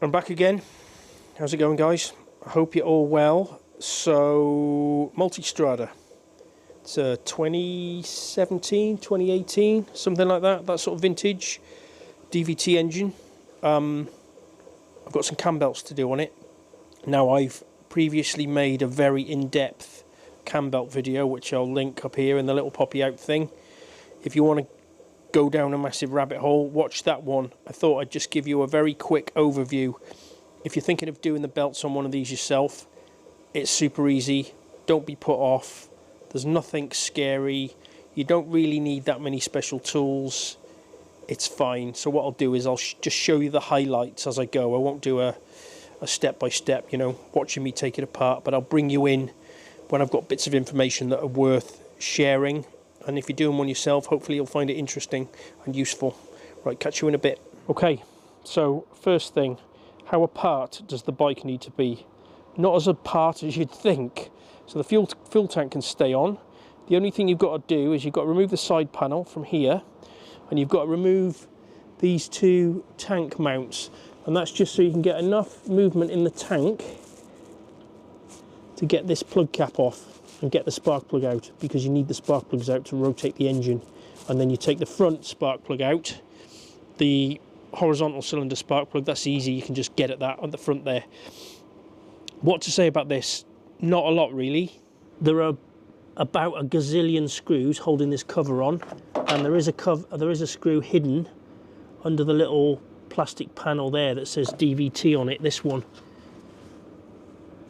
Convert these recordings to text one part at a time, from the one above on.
I'm back again. How's it going, guys? I hope you're all well. So, Multistrada. It's a 2017, 2018, something like that. That sort of vintage DVT engine. I've got some cam belts to do on it. Now, I've previously made a very in-depth cam belt video, which I'll link up here in the little poppy out thing. If you want to go down a massive rabbit hole, watch that one. I thought I'd just give you a very quick overview. If you're thinking of doing the belts on one of these yourself, it's super easy. Don't be put off. There's nothing scary. You don't really need that many special tools. It's fine. So what I'll do is I'll just show you the highlights as I go. I won't do a step-by-step, you know, watching me take it apart, but I'll bring you in when I've got bits of information that are worth sharing. And if you're doing one yourself, hopefully you'll find it interesting and useful. Right, catch you in a bit. Okay, so first thing, how apart does the bike need to be? Not as apart as you'd think. So the fuel tank can stay on. The only thing you've got to do is you've got to remove the side panel from here, and you've got to remove these two tank mounts. And that's just so you can get enough movement in the tank to get this plug cap off and get the spark plug out, because you need the spark plugs out to rotate the engine. And then you take the front spark plug out, the horizontal cylinder spark plug, that's easy, you can just get at that at the front there. What to say about this? Not a lot really. There are about a gazillion screws holding this cover on, and there is a screw hidden under the little plastic panel there that says DVT on it, this one.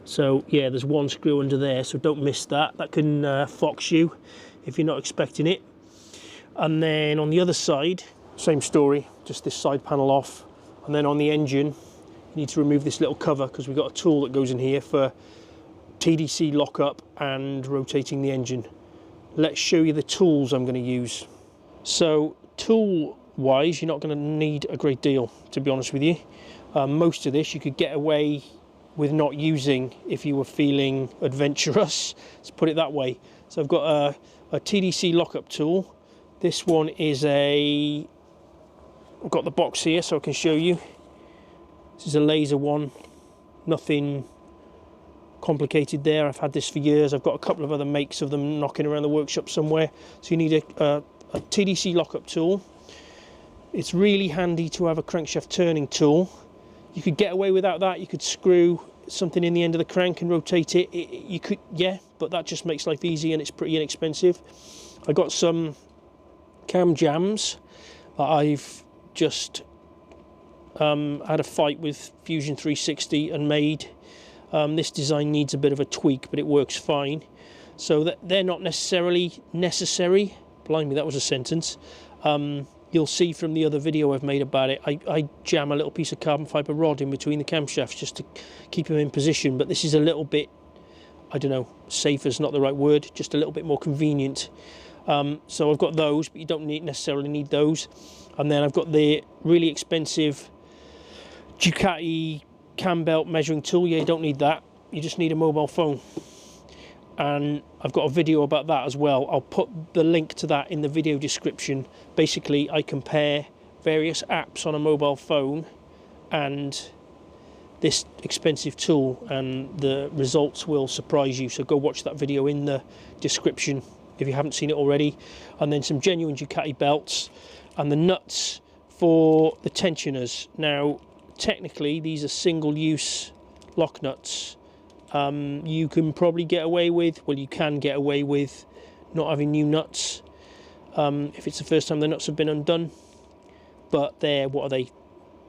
So yeah, there's one screw under there, so don't miss that. That can fox you if you're not expecting it. And then on the other side, same story, just this side panel off. And then on the engine, you need to remove this little cover, because we've got a tool that goes in here for TDC lockup and rotating the engine. Let's show you the tools I'm going to use. So tool wise, you're not going to need a great deal, to be honest with you. Most of this you could get away with not using if you were feeling adventurous, let's put it that way. So I've got a TDC lockup tool. This one is I've got the box here so I can show you. This is a laser one, nothing complicated there. I've had this for years. I've got a couple of other makes of them knocking around the workshop somewhere. So you need a TDC lockup tool. It's really handy to have a crankshaft turning tool. You could get away without that. You could screw something in the end of the crank and rotate it. You could, yeah, but that just makes life easy and it's pretty inexpensive. I got some cam jams that I've just had a fight with Fusion 360 and made. This design needs a bit of a tweak, but it works fine. So that they're not necessarily necessary. Blimey, that was a sentence. You'll see from the other video I've made about it, I jam a little piece of carbon fibre rod in between the camshafts just to keep them in position, but this is a little bit, I don't know, safer is not the right word, just a little bit more convenient. So I've got those, but you don't necessarily need those. And then I've got the really expensive Ducati cam belt measuring tool. Yeah, you don't need that, you just need a mobile phone. And I've got a video about that as well. I'll put the link to that in the video description. Basically, I compare various apps on a mobile phone and this expensive tool, and the results will surprise you. So go watch that video in the description if you haven't seen it already. And then some genuine Ducati belts and the nuts for the tensioners. Now, technically, these are single-use lock nuts. You can probably get away with, well, you can get away with not having new nuts if it's the first time the nuts have been undone. But they're, what are they,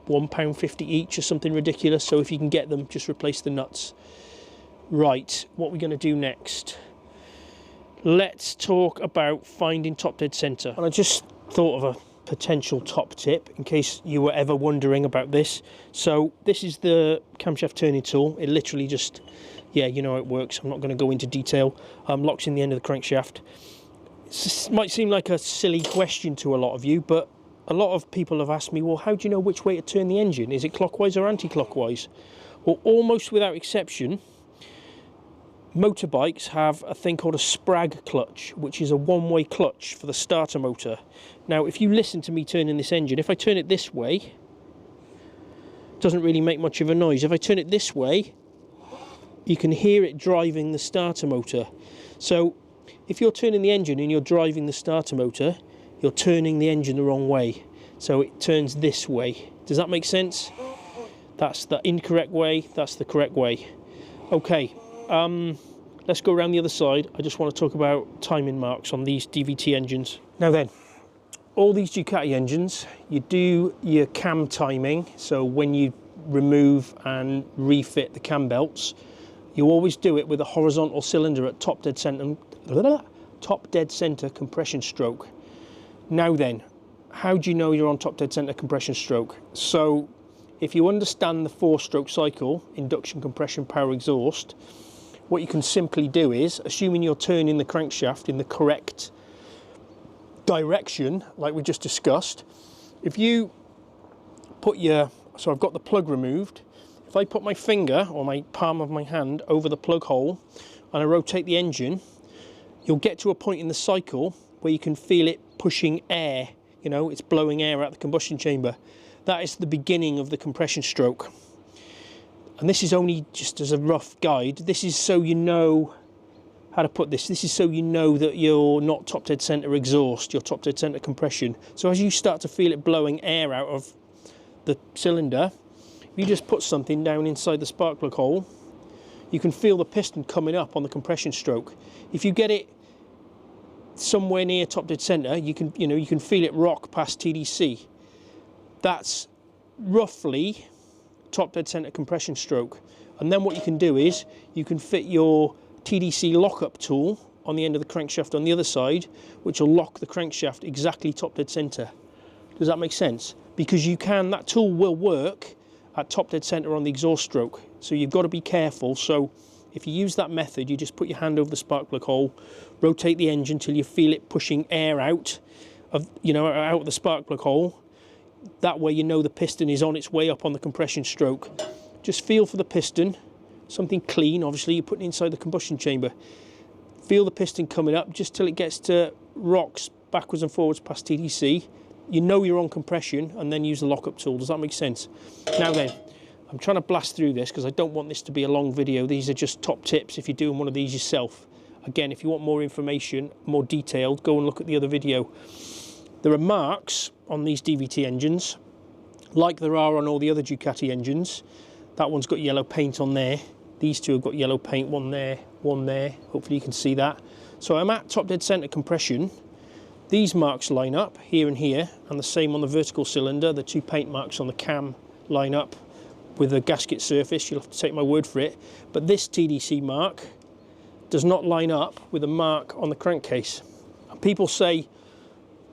£1.50 each or something ridiculous. So if you can get them, just replace the nuts. Right, what we're going to do next. Let's talk about finding top dead centre. And I just thought of a potential top tip in case you were ever wondering about this. So this is the camshaft turning tool. It literally just, yeah, you know how it works. I'm not going to go into detail. Locks in the end of the crankshaft. It might seem like a silly question to a lot of you, but a lot of people have asked me, well, how do you know which way to turn the engine? Is it clockwise or anti-clockwise? Well, almost without exception, motorbikes have a thing called a sprag clutch, which is a one-way clutch for the starter motor. Now, if you listen to me turning this engine, if I turn it this way, doesn't really make much of a noise. If I turn it this way, you can hear it driving the starter motor. So if you're turning the engine and you're driving the starter motor, you're turning the engine the wrong way. So it turns this way. Does that make sense? That's the incorrect way, that's the correct way. Okay, let's go around the other side. I just want to talk about timing marks on these DVT engines. Now then, all these Ducati engines, you do your cam timing. So when you remove and refit the cam belts, you always do it with a horizontal cylinder at top dead center compression stroke. Now then, how do you know you're on top dead center compression stroke? So if you understand the 4-stroke cycle, induction, compression, power, exhaust, what you can simply do is, assuming you're turning the crankshaft in the correct direction, like we just discussed, if you put so I've got the plug removed, if I put my finger or my palm of my hand over the plug hole and I rotate the engine, you'll get to a point in the cycle where you can feel it pushing air, you know, it's blowing air out the combustion chamber. That is the beginning of the compression stroke. And this is only just as a rough guide. This is so you know how to put this. This is so you know that you're not top dead center exhaust, you're top dead center compression. So as you start to feel it blowing air out of the cylinder, you just put something down inside the spark plug hole, you can feel the piston coming up on the compression stroke. If you get it somewhere near top dead center, you can feel it rock past TDC. That's roughly top dead center compression stroke. And then what you can do is you can fit your TDC lockup tool on the end of the crankshaft on the other side, which will lock the crankshaft exactly top dead center. Does that make sense? Because that tool will work at top dead center on the exhaust stroke. So you've got to be careful. So if you use that method, you just put your hand over the spark plug hole, rotate the engine till you feel it pushing air out of the spark plug hole. That way you know the piston is on its way up on the compression stroke. Just feel for the piston, something clean, obviously you're putting inside the combustion chamber. Feel the piston coming up just till it gets to rocks backwards and forwards past TDC. You know you're on compression, and then use the lockup tool. Does that make sense? Now then, I'm trying to blast through this because I don't want this to be a long video. These are just top tips if you're doing one of these yourself. Again, if you want more information, more detailed, go and look at the other video. There are marks on these DVT engines, like there are on all the other Ducati engines. That one's got yellow paint on there. These two have got yellow paint, one there, one there. Hopefully you can see that. So I'm at top dead center compression. These marks line up here and here, and the same on the vertical cylinder. The 2 paint marks on the cam line up with the gasket surface. You'll have to take my word for it. But this TDC mark does not line up with a mark on the crankcase. And people say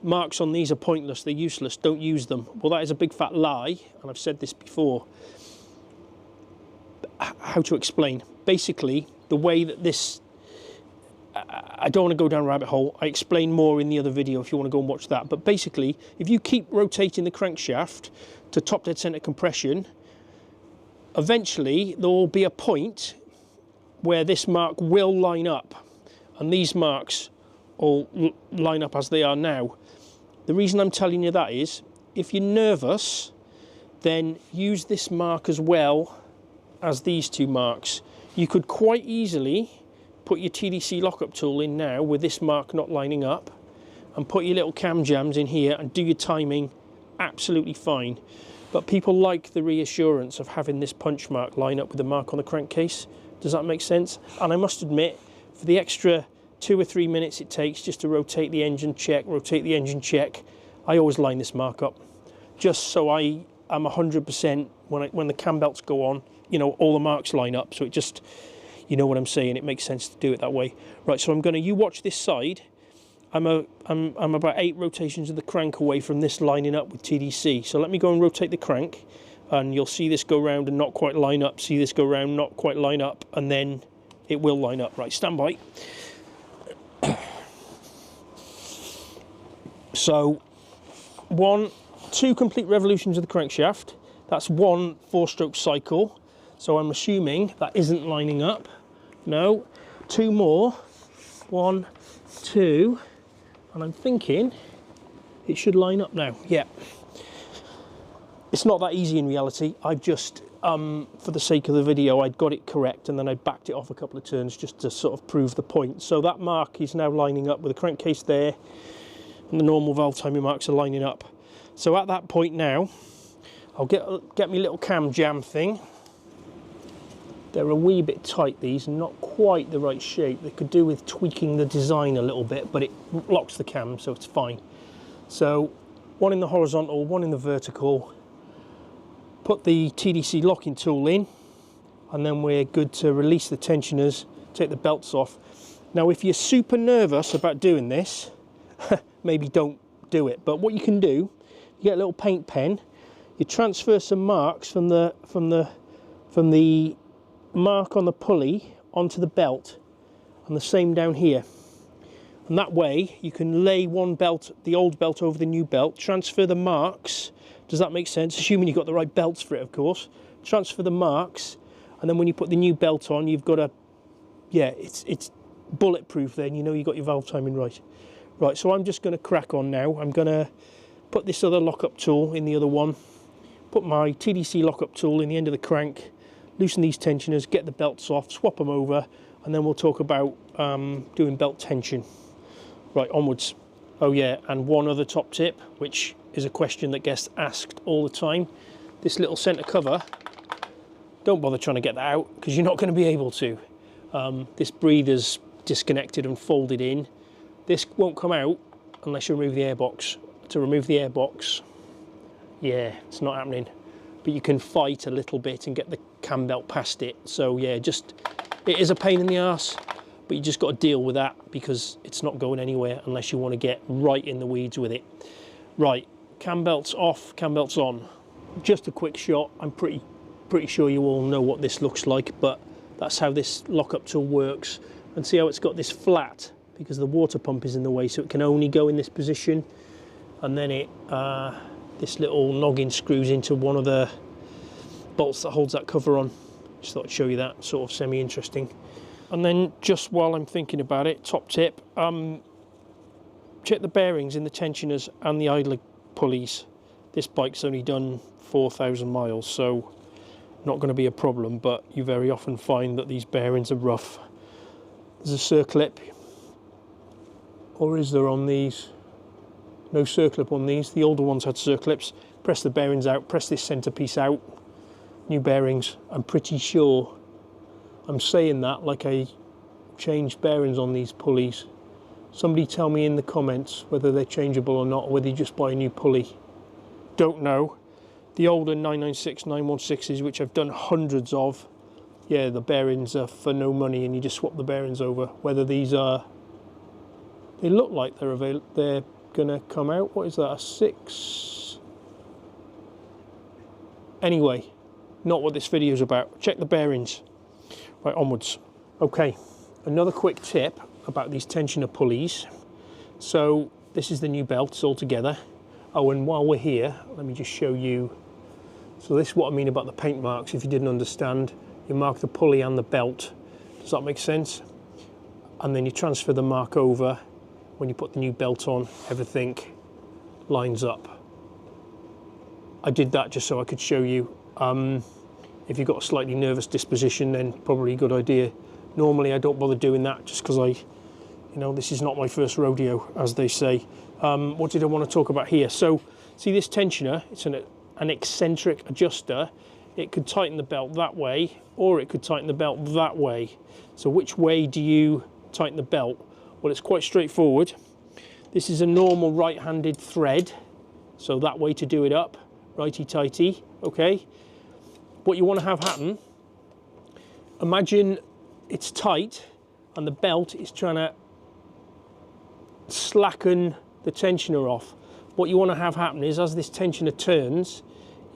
marks on these are pointless, they're useless, don't use them. Well, that is a big fat lie, and I've said this before. How to explain? Basically, the way that this, I don't want to go down a rabbit hole. I explain more in the other video if you want to go and watch that. But basically, if you keep rotating the crankshaft to top dead center compression, eventually there will be a point where this mark will line up, and these marks will line up as they are now. The reason I'm telling you that is, if you're nervous, then use this mark as well as these 2 marks. You could quite easily put your TDC lockup tool in now with this mark not lining up, and put your little cam jams in here and do your timing absolutely fine. But people like the reassurance of having this punch mark line up with the mark on the crankcase. Does that make sense? And I must admit, for the extra 2 or 3 minutes it takes just to rotate the engine, check, rotate the engine, check, I always line this mark up, just so I am 100% when the cam belts go on, you know, all the marks line up. So it just, you know what I'm saying, it makes sense to do it that way. Right, so you watch this side. I'm about 8 rotations of the crank away from this lining up with TDC. So let me go and rotate the crank, and you'll see this go round and not quite line up, see this go round, not quite line up, and then it will line up. Right, stand by. So 2 complete revolutions of the crankshaft. That's 1 4-stroke cycle. So I'm assuming that isn't lining up. No. 2 more. 1, 2. And I'm thinking it should line up now. Yeah. It's not that easy in reality. I've just, for the sake of the video, I'd got it correct and then I backed it off a couple of turns just to sort of prove the point. So that mark is now lining up with the crankcase there, and the normal valve timing marks are lining up. So at that point now, I'll get me little cam jam thing. They're a wee bit tight, these, and not quite the right shape. They could do with tweaking the design a little bit, but it locks the cam, so it's fine. So one in the horizontal, one in the vertical. Put the TDC locking tool in, and then we're good to release the tensioners, take the belts off. Now, if you're super nervous about doing this, maybe don't do it. But what you can do, you get a little paint pen, you transfer some marks from the mark on the pulley onto the belt, and the same down here. And that way you can lay one belt, the old belt, over the new belt, transfer the marks. Does that make sense? Assuming you've got the right belts for it, of course. Transfer the marks, and then when you put the new belt on, you've got a, yeah, it's bulletproof then, you know you got your valve timing right. Right, so I'm just going to crack on now. I'm going to put this other lockup tool in the other one, put my TDC lockup tool in the end of the crank, loosen these tensioners, get the belts off, swap them over, and then we'll talk about doing belt tension. Right, onwards. Oh yeah, and one other top tip, which is a question that gets asked all the time. This little centre cover, don't bother trying to get that out because you're not going to be able to. This breather's disconnected and folded in. This won't come out unless you remove the airbox. To remove the airbox, yeah, it's not happening. But you can fight a little bit and get the cam belt past it. So yeah, it is a pain in the arse, but you just got to deal with that because it's not going anywhere unless you want to get right in the weeds with it. Right, cam belts off, cam belts on. Just a quick shot. I'm pretty sure you all know what this looks like, but that's how this lockup tool works. And see how it's got this flat because the water pump is in the way, so it can only go in this position. And then this little noggin screws into one of the bolts that holds that cover on. Just thought I'd show you that, sort of semi-interesting. And then just while I'm thinking about it, top tip, check the bearings in the tensioners and the idler pulleys. This bike's only done 4,000 miles, so not going to be a problem, but you very often find that these bearings are rough. There's a circlip, or is there on these? No circlip on these. The older ones had circlips. Press the bearings out, press this centerpiece out. New bearings. I'm pretty sure I'm saying that like I changed bearings on these pulleys. Somebody tell me in the comments whether they're changeable or not, or whether you just buy a new pulley. Don't know. The older 996, 916s, which I've done hundreds of, yeah, the bearings are for no money and you just swap the bearings over. Whether these are, they look like they're gonna come out. What is that, a 6? Anyway, not what this video is about. Check the bearings. Right, onwards. Okay, another quick tip about these tensioner pulleys. So this is the new belts all together. Oh, and while we're here, let me just show you. So this is what I mean about the paint marks. If you didn't understand, you mark the pulley and the belt. Does that make sense? And then you transfer the mark over. When you put the new belt on, everything lines up. I did that just so I could show you. If you've got a slightly nervous disposition, then probably a good idea. Normally I don't bother doing that just because this is not my first rodeo, as they say. What did I want to talk about here? So see this tensioner, it's an eccentric adjuster. It could tighten the belt that way, or it could tighten the belt that way. So which way do you tighten the belt? Well, it's quite straightforward. This is a normal right-handed thread, so that way to do it up, righty-tighty, okay? What you want to have happen, imagine it's tight and the belt is trying to slacken the tensioner off. What you want to have happen is, as this tensioner turns,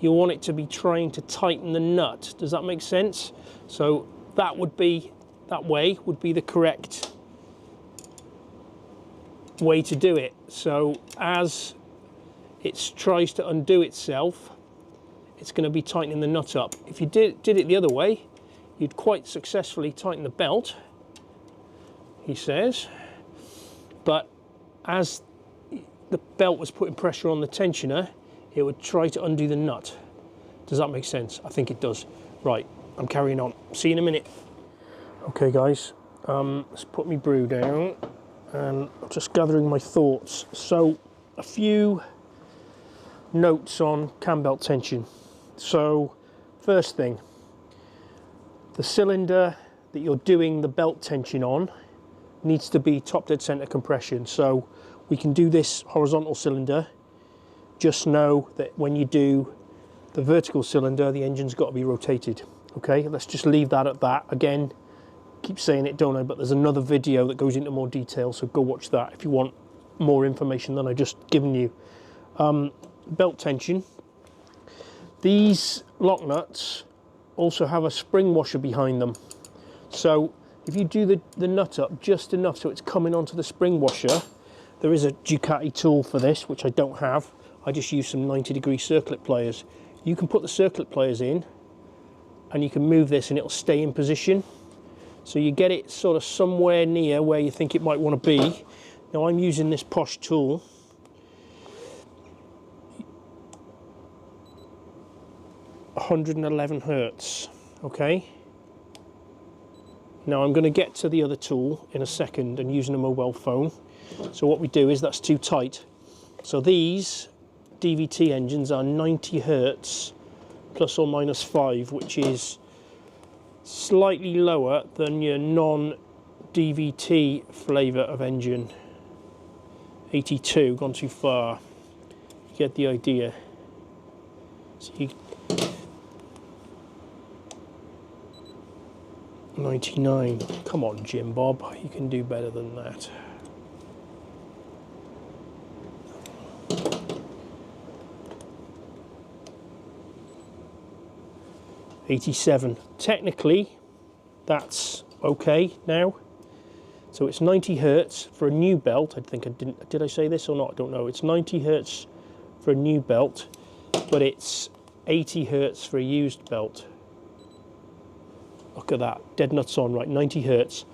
you want it to be trying to tighten the nut. Does that make sense? So that way would be the correct way to do it. So as it tries to undo itself, it's going to be tightening the nut up. If you did it the other way, you'd quite successfully tighten the belt, he says, but as the belt was putting pressure on the tensioner, it would try to undo the nut. Does that make sense? I think it does. Right, I'm carrying on. See you in a minute. Okay guys, let's put my brew down and just gathering my thoughts. So a few notes on cam belt tension. So first thing, the cylinder that you're doing the belt tension on needs to be top dead center compression. So we can do this horizontal cylinder. Just know that when you do the vertical cylinder, the engine's got to be rotated. Okay, let's just leave that at that. Again, keep saying it, don't I? But there's another video that goes into more detail, so go watch that if you want more information than I just given you. Belt tension. These lock nuts also have a spring washer behind them. So if you do the nut up just enough so it's coming onto the spring washer, there is a Ducati tool for this, which I don't have. I just use some 90-degree circlip pliers. You can put the circlip pliers in and you can move this and it'll stay in position. So you get it sort of somewhere near where you think it might want to be. Now I'm using this Posh tool. .111 hertz, okay? Now I'm going to get to the other tool in a second and using a mobile phone. So what we do is, that's too tight. So these DVT engines are 90 hertz plus or minus 5, which is slightly lower than your non-DVT flavour of engine. 82, gone too far. You get the idea. So you 99. Come on, Jim Bob, you can do better than that. .87. Technically, that's okay now. So it's 90 hertz for a new belt. I think I didn't. Did I say this or not? I don't know. It's 90 hertz for a new belt, but it's 80 hertz for a used belt. Look at that, dead nuts on, right, 90 hertz.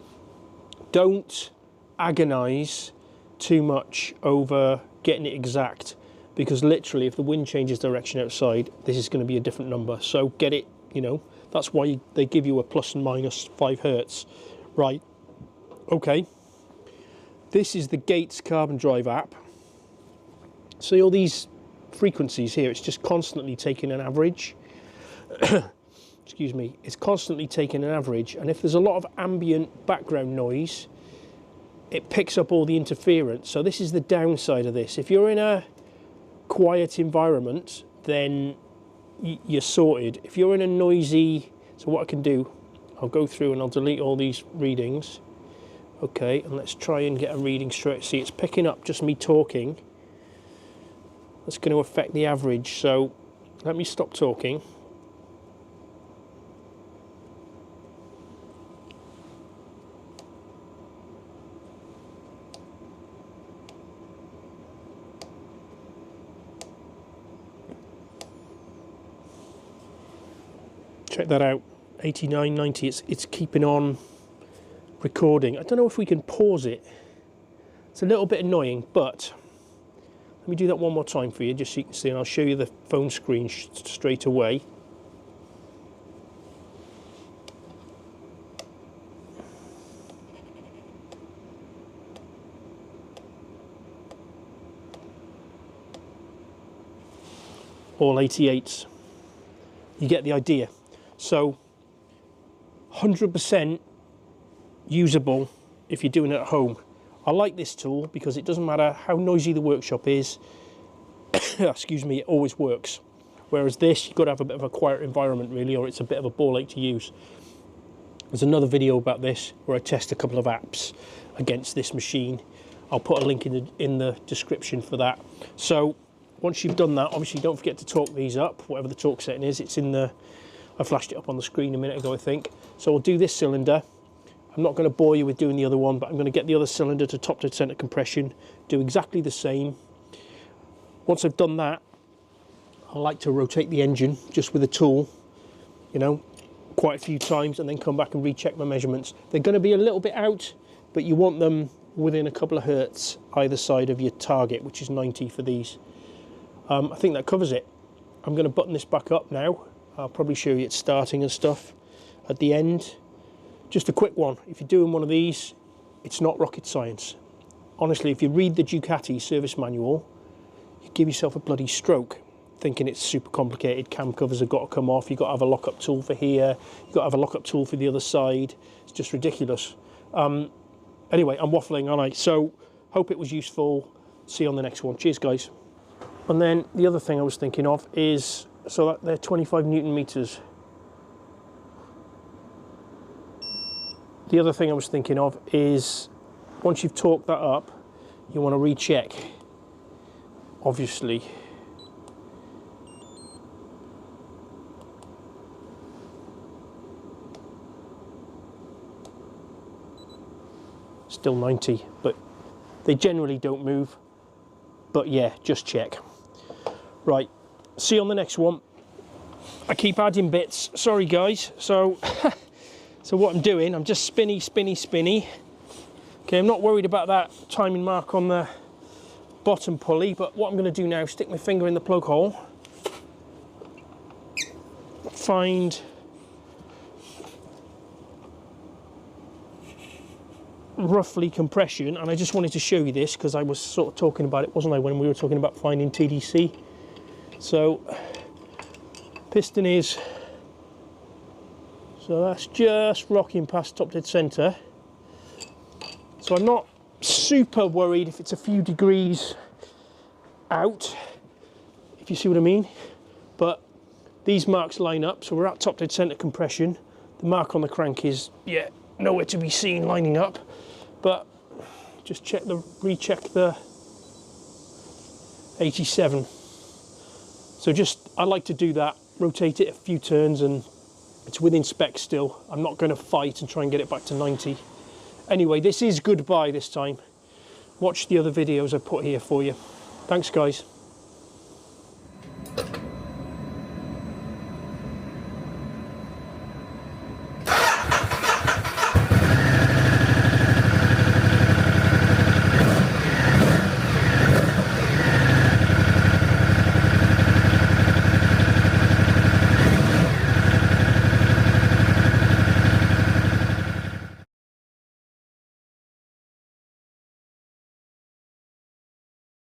Don't agonize too much over getting it exact, because literally if the wind changes direction outside, this is going to be a different number. So get it, you know, that's why they give you a plus and minus 5 hertz. Right, okay. This is the Gates Carbon Drive app. See all these frequencies here, it's just constantly taking an average. Excuse me, it's constantly taking an average, and if there's a lot of ambient background noise, it picks up all the interference. So this is the downside of this. If you're in a quiet environment, then you're sorted. If you're in a noisy, so what I can do, I'll go through and I'll delete all these readings. Okay, and let's try and get a reading straight. See, it's picking up just me talking. That's going to affect the average. So let me stop talking. Check that out, 89, 90, it's keeping on recording. I don't know if we can pause it. It's a little bit annoying, but let me do that one more time for you, just so you can see, and I'll show you the phone screen straight away. All 88s. You get the idea. So 100% usable if you're doing it at home. I like this tool because it doesn't matter how noisy the workshop is, excuse me, it always works. Whereas this, you've got to have a bit of a quiet environment really, or it's a bit of a ball ache to use. There's another video about this where I test a couple of apps against this machine. I'll put a link in the description for that. So once you've done that, obviously don't forget to torque these up, whatever the torque setting is. It's in the, I flashed it up on the screen a minute ago, I think. So we'll do this cylinder. I'm not going to bore you with doing the other one, but I'm going to get the other cylinder to top dead center compression, do exactly the same. Once I've done that, I like to rotate the engine just with a tool, you know, quite a few times, and then come back and recheck my measurements. They're going to be a little bit out, but you want them within a couple of hertz either side of your target, which is 90 for these. I think that covers it. I'm going to button this back up now. I'll probably show you it starting and stuff at the end. Just a quick one, if you're doing one of these, it's not rocket science. Honestly, if you read the Ducati service manual, you give yourself a bloody stroke thinking it's super complicated. Cam covers have got to come off, you've got to have a lock-up tool for here, you've got to have a lock-up tool for the other side. It's just ridiculous. Anyway, I'm waffling, aren't I? So, hope it was useful. See you on the next one. Cheers, guys. And then the other thing I was thinking of is, so that they're 25 Newton meters. The other thing I was thinking of is, once you've torqued that up, you want to recheck, obviously. Still 90, but they generally don't move. But yeah, just check. Right, see you on the next one. I keep adding bits, sorry guys. So so what I'm doing, I'm just spinny. Okay, I'm not worried about that timing mark on the bottom pulley, but what I'm going to do now, stick my finger in the plug hole, find roughly compression, and I just wanted to show you this because I was sort of talking about it, wasn't I, when we were talking about finding TDC. So piston is, so that's just rocking past top dead center. So I'm not super worried if it's a few degrees out, if you see what I mean, but these marks line up, so we're at top dead center compression. The mark on the crank is, yeah, nowhere to be seen lining up, but just recheck the 87. So I like to do that, rotate it a few turns, and it's within spec still. I'm not going to fight and try and get it back to 90. Anyway, this is goodbye this time. Watch the other videos I put here for you. Thanks, guys.